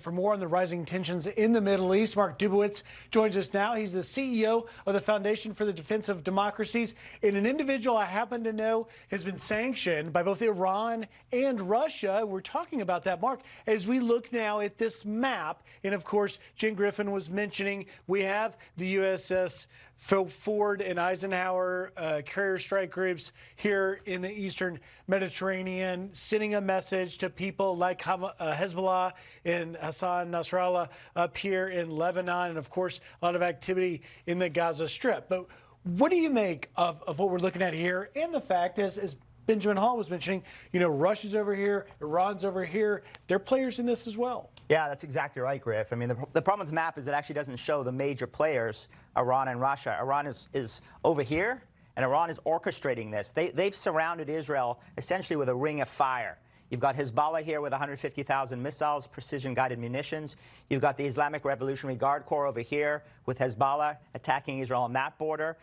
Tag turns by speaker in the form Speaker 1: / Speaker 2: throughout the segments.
Speaker 1: for more on the rising tensions in the Middle East. Mark Dubowitz joins us now. He's the CEO of the Foundation for the Defense of Democracies, and an individual I happen to know has been sanctioned by both Iran and Russia. We're talking about that, Mark, as we look now at this map. And of course, Jen Griffin was mentioning we have the USS Ford and Eisenhower carrier strike groups here in the Eastern Mediterranean, sending a message to people like Hezbollah and Hassan Nasrallah up here in Lebanon, and of course, a lot of activity in the Gaza Strip. But what do you make of what we're looking at here, and the fact is, as Benjamin Hall was mentioning, you know, Russia's over here, Iran's over here. They're players in this as well.
Speaker 2: Yeah, that's exactly right, Griff. I mean, the problem with the map is it actually doesn't show the major players, Iran and Russia. Iran is over here, and Iran is orchestrating this. They've surrounded Israel essentially with a ring of fire. You've got Hezbollah here with 150,000 missiles, precision-guided munitions. You've got the Islamic Revolutionary Guard Corps over here with Hezbollah attacking Israel on that border.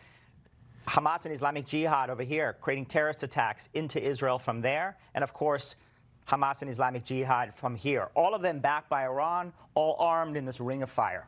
Speaker 2: Hamas and Islamic Jihad over here, creating terrorist attacks into Israel from there. And of course, Hamas and Islamic Jihad from here. All of them backed by Iran, all armed in this ring of fire.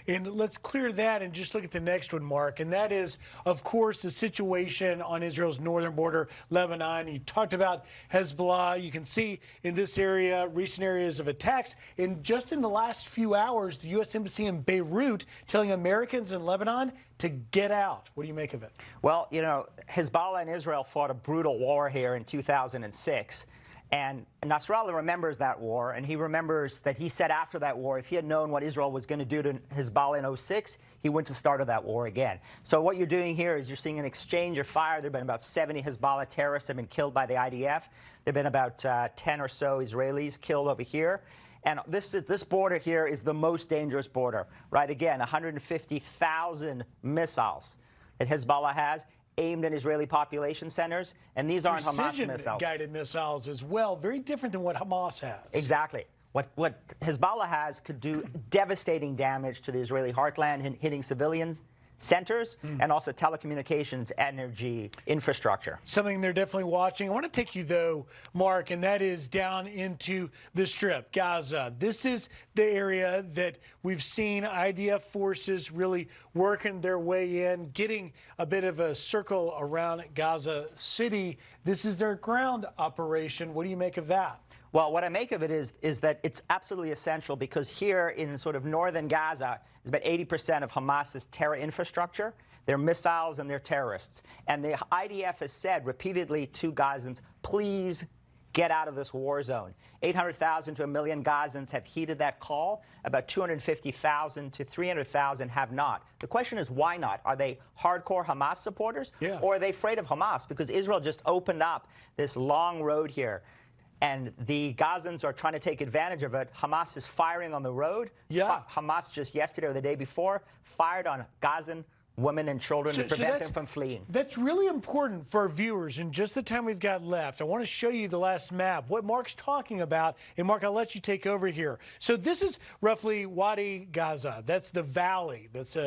Speaker 1: And let's clear that and just look at the next one, Mark. And that is, of course, the situation on Israel's northern border, Lebanon. You talked about Hezbollah. You can see in this area recent areas of attacks. And just in the last few hours, the U.S. Embassy in Beirut telling Americans in Lebanon to get out. What do you make of it?
Speaker 2: Well, you know, Hezbollah and Israel fought a brutal war here in 2006. And Nasrallah remembers that war, and he remembers that he said after that war, if he had known what Israel was going to do to Hezbollah in 2006, he wouldn't have started that war again. So what you're doing here is you're seeing an exchange of fire. There have been about 70 Hezbollah terrorists have been killed by the IDF. There have been about 10 or so Israelis killed over here. And this border here is the most dangerous border, right? Again, 150,000 missiles that Hezbollah has, aimed at Israeli population centers, and these aren't Hamas missiles.
Speaker 1: Precision-guided missiles as well, very different than what Hamas has.
Speaker 2: Exactly. What Hezbollah has could do devastating damage to the Israeli heartland, hitting civilian centers and also telecommunications, energy, infrastructure.
Speaker 1: Something they're definitely watching. I want to take you, though, Mark, and that is down into the Strip, Gaza. This is the area that we've seen IDF forces really working their way in, getting a bit of a circle around Gaza City. This is their ground operation. What do you make of that?
Speaker 2: Well, what I make of it is that it's absolutely essential because here in sort of northern Gaza is about 80% of Hamas's terror infrastructure, their missiles and their terrorists. And the IDF has said repeatedly to Gazans, please get out of this war zone. 800,000 to 1 million Gazans have heeded that call. About 250,000 to 300,000 have not. The question is, why not? Are they hardcore Hamas supporters?
Speaker 1: Yeah.
Speaker 2: Or are they afraid of Hamas? Because Israel just opened up this long road here. And the Gazans are trying to take advantage of it. Hamas is firing on the road.
Speaker 1: Yeah.
Speaker 2: Hamas just yesterday or the day before fired on Gazan women and children to prevent them from fleeing.
Speaker 1: That's really important for our viewers. In just the time we've got left, I want to show you the last map, what Mark's talking about. And Mark, I'll let you take over here. So this is roughly Wadi Gaza. That's the valley that's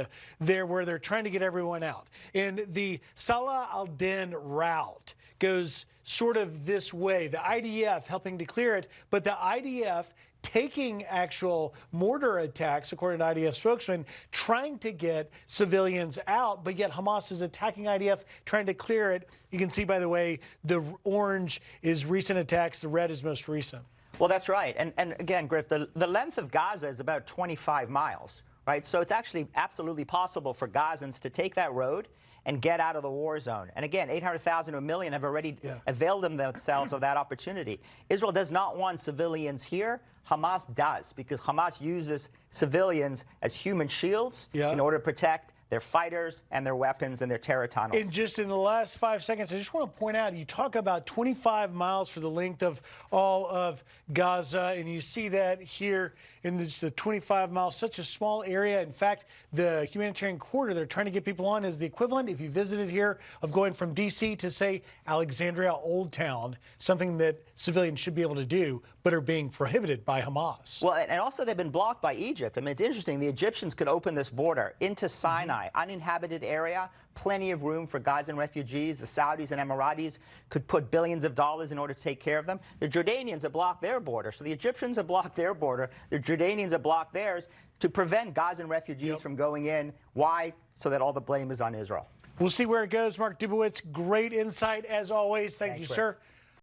Speaker 1: there where they're trying to get everyone out. And the Salah al-Din route goes sort of this way, the IDF helping to clear it, but the IDF taking actual mortar attacks, according to IDF spokesman, trying to get civilians out, but yet Hamas is attacking IDF, trying to clear it. You can see, by the way, the orange is recent attacks, the red is most recent.
Speaker 2: Well, that's right. And again, Griff, the length of Gaza is about 25 miles, right? So it's actually absolutely possible for Gazans to take that road and get out of the war zone. And again, 800,000 to 1 million have already availed themselves of that opportunity. Israel does not want civilians here. Hamas does, because Hamas uses civilians as human shields in order to protect their fighters and their weapons and their terror tunnels.
Speaker 1: And just in the last 5 seconds, I just want to point out, you talk about 25 miles for the length of all of Gaza, and you see that here in the 25 miles, such a small area. In fact, the humanitarian corridor they're trying to get people on is the equivalent, if you visited here, of going from D.C. to, say, Alexandria, Old Town, something that civilians should be able to do. but are being prohibited by Hamas.
Speaker 2: Well, and also they've been blocked by Egypt. I mean, it's interesting. The Egyptians could open this border into Sinai, uninhabited area, plenty of room for Gazan refugees. The Saudis and Emiratis could put billions of dollars in order to take care of them. The Jordanians have blocked their border. So the Egyptians have blocked their border. The Jordanians have blocked theirs to prevent Gazan refugees from going in. Why? So that all the blame is on Israel.
Speaker 1: We'll see where it goes. Mark Dubowitz, great insight as always. Thank you, sir.